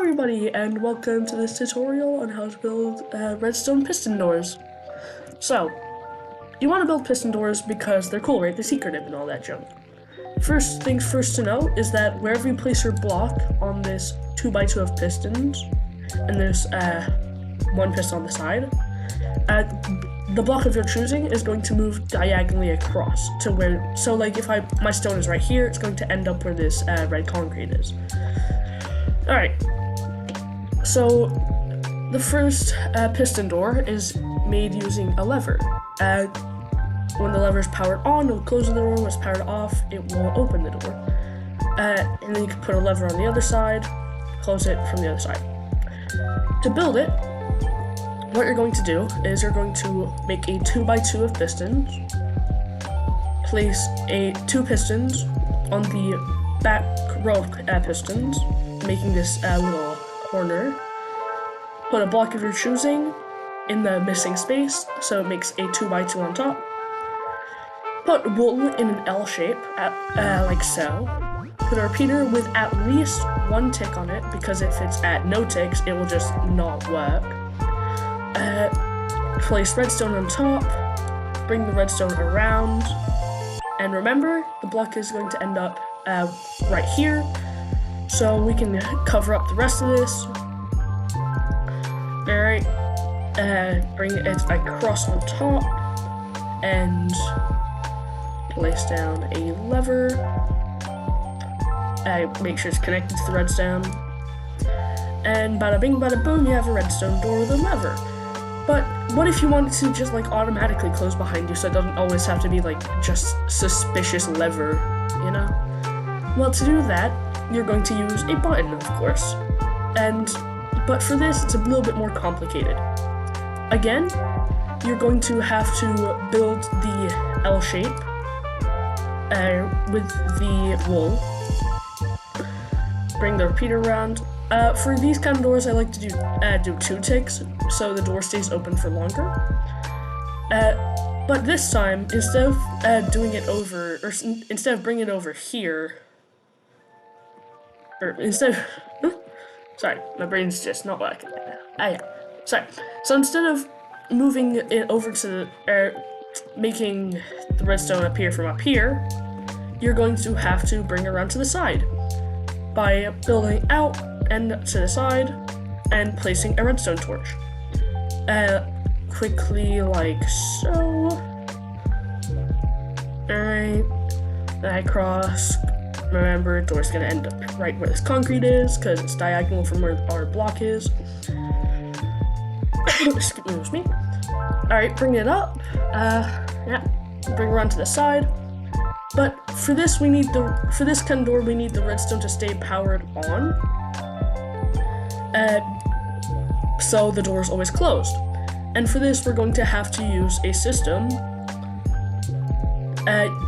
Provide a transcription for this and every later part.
everybody, and welcome to this tutorial on how to build redstone piston doors. So, you want to build piston doors because they're cool, right? They're secretive and all that junk. First things first to know is that wherever you place your block on this 2x2 of pistons, and there's one piston on the side, the block of your choosing is going to move diagonally across to where, so like if my stone is right here, it's going to end up where this red concrete is. Alright, so the first piston door is made using a lever. When the lever is powered on, it will close the door. When it's powered off, it will open the door. And then you can put a lever on the other side, close it from the other side. To build it, what you're going to do is you're going to make a 2x2 of pistons, place two pistons on the back row of pistons, making this little corner, put a block of your choosing in the missing space, so it makes a 2x2 on top, put wool in an L shape, like so, put a repeater with at least one tick on it, because if it's at no ticks, it will just not work. Place redstone on top, bring the redstone around, and remember, the block is going to end up right here, so we can cover up the rest of this. Alright, bring it across on top, and place down a lever. Make sure it's connected to the redstone. And bada bing bada boom, you have a redstone door with a lever. But what if you wanted to just like automatically close behind you, so it doesn't always have to be like just suspicious lever, you know? Well, to do that, you're going to use a button, of course. But for this, it's a little bit more complicated. Again, you're going to have to build the L shape with the wool. Bring the repeater around. For these kind of doors, I like to do 2 ticks, so the door stays open for longer. But this time, instead of doing it over, or instead of bringing it over here, or instead of, sorry, my brain's just not working right now. Yeah, sorry. So instead of moving it over to making the redstone appear from up here, you're going to have to bring it around to the side by building out and to the side and placing a redstone torch. Quickly like so. Alright, I cross. Remember, door's gonna end up right where this concrete is, because it's diagonal from where our block is. Excuse me. Alright, bring it up. Yeah, bring it around to the side. But for this kind of door, we need the redstone to stay powered on. So the door is always closed. And for this, we're going to have to use a system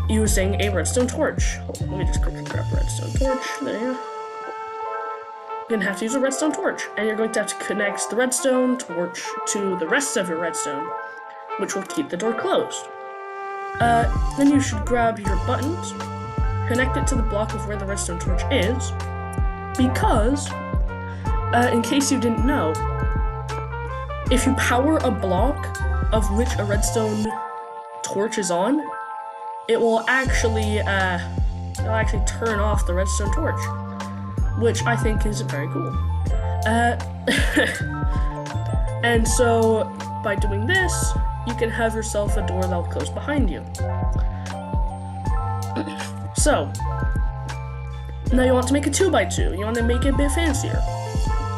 using a redstone torch. Let me just quickly grab a redstone torch. There you go. You're going to have to use a redstone torch, and you're going to have to connect the redstone torch to the rest of your redstone, which will keep the door closed. Then you should grab your buttons, connect it to the block of where the redstone torch is, because, in case you didn't know, if you power a block of which a redstone torch is on, it will actually turn off the redstone torch, which I think is very cool. And so, by doing this, you can have yourself a door that'll close behind you. So, now you want to make a 2x2, you want to make it a bit fancier.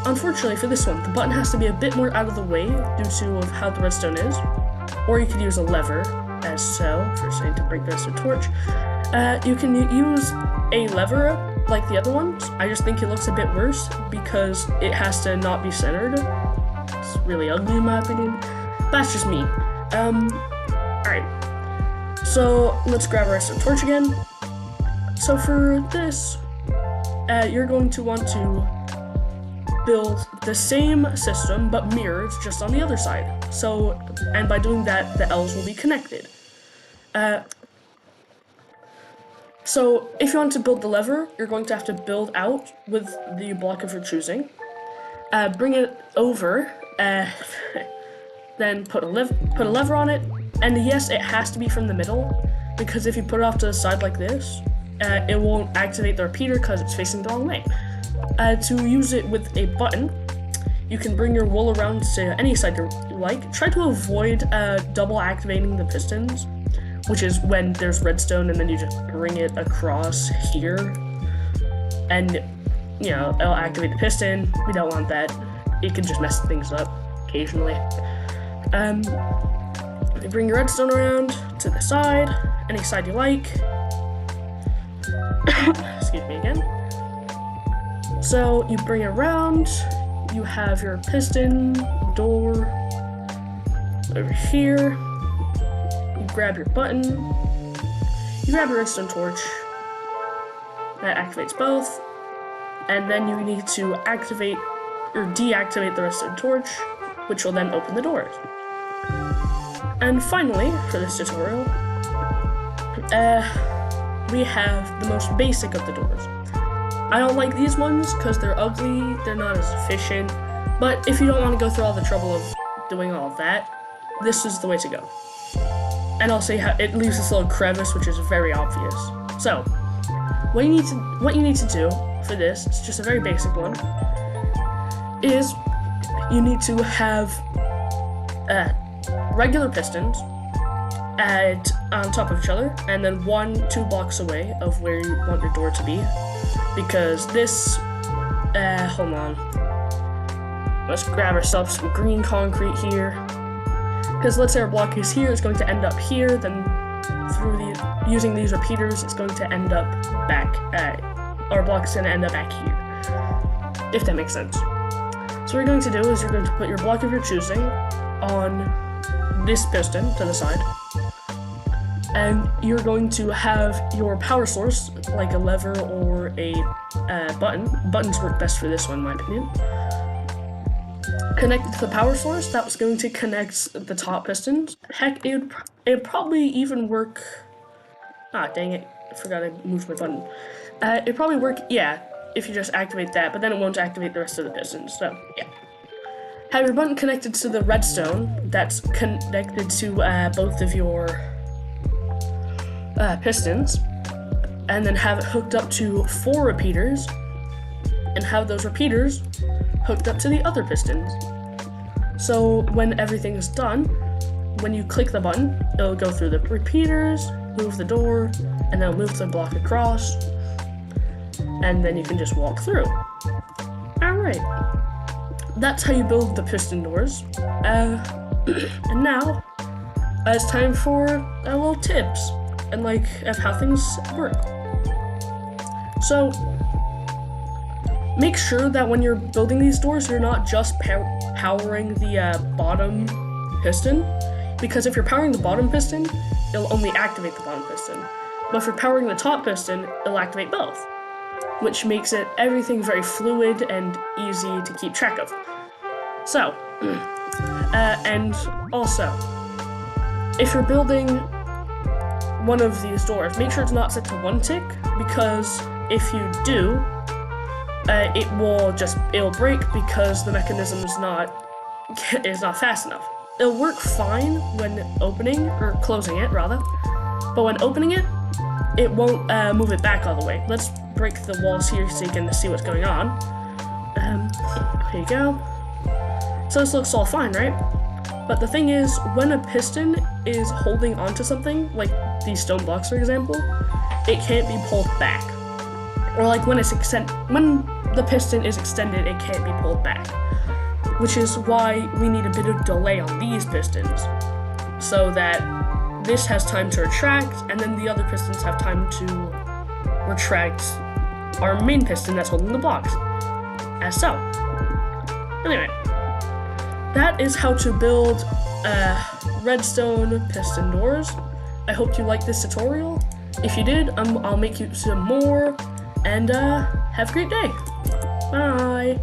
Unfortunately for this one, the button has to be a bit more out of the way due to how the redstone is, or you could use a lever, as so, for saying to bring the redstone torch. You can use a lever like the other ones. I just think it looks a bit worse because it has to not be centered. It's really ugly in my opinion. That's just me. Alright. So, let's grab our redstone torch again. So for this, you're going to want to build the same system, but mirrors just on the other side. So, and by doing that, the L's will be connected. So, if you want to build the lever, you're going to have to build out with the block of your choosing. bring it over, then put a lever on it, and yes, it has to be from the middle, because if you put it off to the side like this, it won't activate the repeater because it's facing the wrong way. To use it with a button, you can bring your wool around to any side you like. Try to avoid double activating the pistons, which is when there's redstone and then you just bring it across here, and you know, it'll activate the piston. We don't want that. It can just mess things up occasionally. You bring your redstone around to the side, any side you like. Excuse me again. So you bring it around, you have your piston door over here. You grab your button, you grab your redstone torch. That activates both. And then you need to activate or deactivate the redstone torch, which will then open the doors. And finally, for this tutorial, we have the most basic of the doors. I don't like these ones because they're ugly, they're not as efficient, but if you don't want to go through all the trouble of doing all of that, this is the way to go. And I'll say how it leaves this little crevice, which is very obvious. So, what you need to do for this, it's just a very basic one, is you need to have regular pistons on top of each other, and then 1-2 blocks away of where you want your door to be, because this, hold on, let's grab ourselves some green concrete here, because let's say our block is here, it's going to end up here, then using these repeaters, it's going to end up back our block is going to end up back here, if that makes sense. So what you're going to do is you're going to put your block of your choosing on this piston to the side, and you're going to have your power source, like a lever or a button. Buttons work best for this one, in my opinion. Connected to the power source, that was going to connect the top pistons. Heck, it would probably even work. Ah, dang it! I forgot I moved my button. It'd probably work, yeah, if you just activate that, but then it won't activate the rest of the pistons. So yeah. Have your button connected to the redstone that's connected to both of your pistons, and then have it hooked up to 4 repeaters, and have those repeaters hooked up to the other pistons. So when everything is done, when you click the button, it'll go through the repeaters, move the door, and then it'll move the block across, and then you can just walk through. Alright. That's how you build the piston doors. And now, it's time for little tips and of how things work. So, make sure that when you're building these doors, you're not just powering the bottom piston, because if you're powering the bottom piston, it'll only activate the bottom piston. But if you're powering the top piston, it'll activate both, which makes everything very fluid and easy to keep track of. So, and also, if you're building one of these doors, make sure it's not set to 1 tick, because if you do, it'll break because the mechanism is not fast enough. It'll work fine when opening, or closing it rather, but when opening it, it won't move it back all the way. Let's break the walls here so you can see what's going on. Here you go. So this looks all fine, right? But the thing is, when a piston is holding onto something, like these stone blocks for example, it can't be pulled back. Or like when the piston is extended, it can't be pulled back. Which is why we need a bit of delay on these pistons, so that this has time to retract, and then the other pistons have time to retract our main piston that's holding the blocks, as so. Anyway, that is how to build redstone piston doors. I hope you liked this tutorial. If you did, I'll make you some more, and have a great day. Bye!